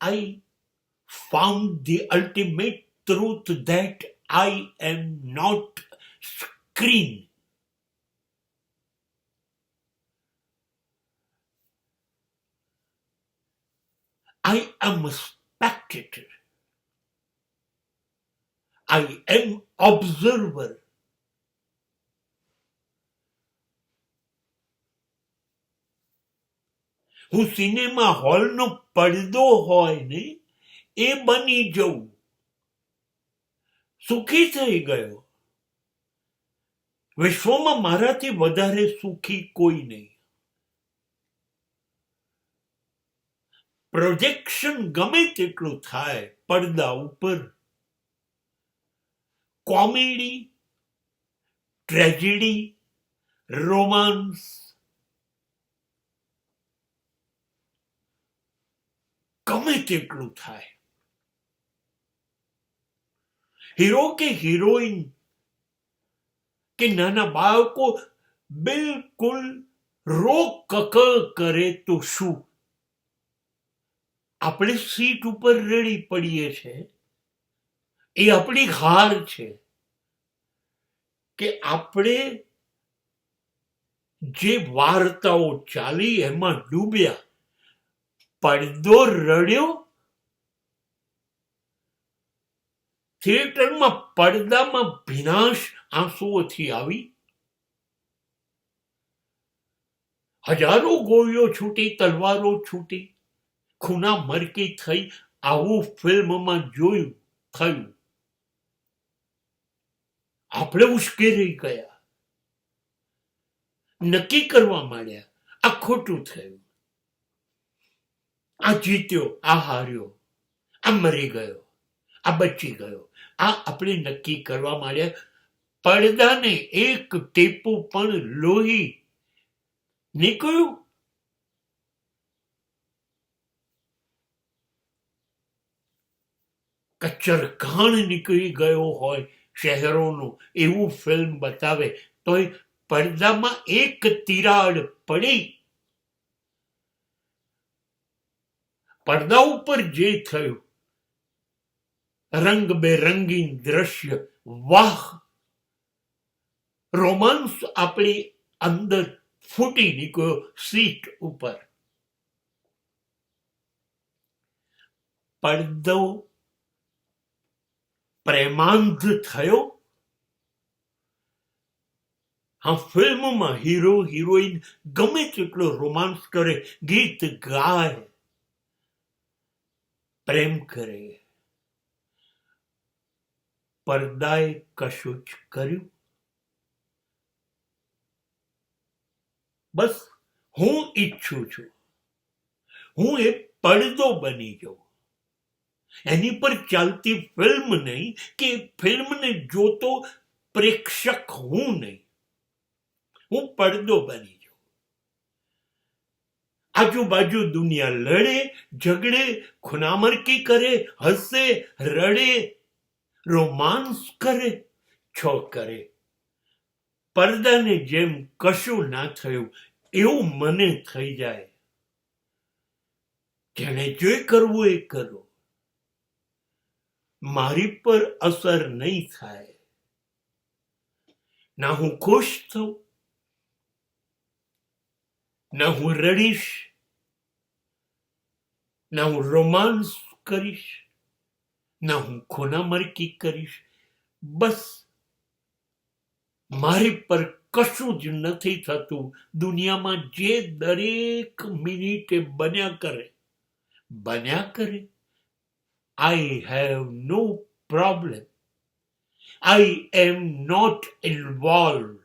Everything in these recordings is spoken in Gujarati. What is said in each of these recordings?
I found the ultimate truth that I am not screen. I am a spectator. I am observer. હું સિનેમા હોલનો પડદો હોય ને એ બની જઉં. સુખી થઈ ગયો. વિશ્વમાં મારાથી વધારે સુખી કોઈ નહીં. પ્રોજેક્શન ગમે તેટલું થાય પડદા ઉપર, કોમેડી, ટ્રેજેડી, રોમાન્સ, ગમે તેટલું થાય, હીરો કે હિરોઈન કે નાના બાળકો બિલકુલ રોક કકળ કરે તો શું? આપણે સીટ ઉપર રડી પડીએ છે. એ આપણી હાર છે કે આપણે જે વાર્તાઓ ચાલી એમાં ડૂબ્યા. પડદો રડ્યો, થિયેટરમાં પડદામાં ભીનાશ આંસુઓથી આવી. હજારો ગોળીઓ છૂટી, તલવારો છૂટી, ખૂના મરકી થઈ. આવું ફિલ્મમાં જોયું થયું. આપણે ઉશ્કેરાઈ ગયા, નક્કી કરવા માંડ્યા આ ખોટું થયું, આ જીત્યો, આ હાર્યો, આ મરી ગયો, આ બચી ગયો. આ આપણે નક્કી કરવા માંડ્યા. પડદાને એક ટીપું પણ લોહી નીકળ્યું. કચરઘાણ નીકળી ગયો હોય શહેરોનું એવું ફિલ્મ બતાવે તોય પડદામાં એક તિરાડ પડી. પડદા ઉપર જે થયું, રંગબેરંગી દ્રશ્ય, વાહ! રોમાંસ આપણી અંદર ફૂટી નીકળ્યો સીટ ઉપર. પડદો પ્રેમાંધ થયો. હા, ફિલ્મમાં હીરો હિરોઈન ગમે તેટલો રોમાંસ કરે, ગીત ગાય, પ્રેમ કરે. પડદાએ કશું જ કર્યું. બસ હું ઈચ્છું છું હું એ પડદો બની જાઉં. એની પર ચાલતી ફિલ્મ નહીં, કે ફિલ્મને જોતો પ્રેક્ષક હું નહીં. હું પડદો બની જાઉં. આજુબાજુ દુનિયા લડે, ઝઘડે, ખૂનામરકી કરે, હસે, રડે, રોમાંસ કરે, છો કરે. પડદાને જેમ કશું ના થયું એવું મને થઈ જાય. જેને જે કરવું એ કરો, મારી પર અસર નહીં થાય. ના હું ખુશ થઉં, ના હું રડીશ, ના હું રોમાંસ કરીશ, ના હું ખૂનામરકી કરીશ. બસ મારી પર કશું જ નથી થતું. દુનિયામાં જે દરેક મિનિટે બન્યા કરે. I have no problem. I am not involved.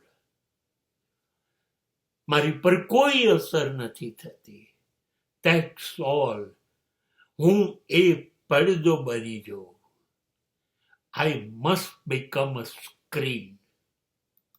મારી પર કોઈ અસર નથી થતી. That's all. હું એ પડદો બની જાઉં. I must become a screen.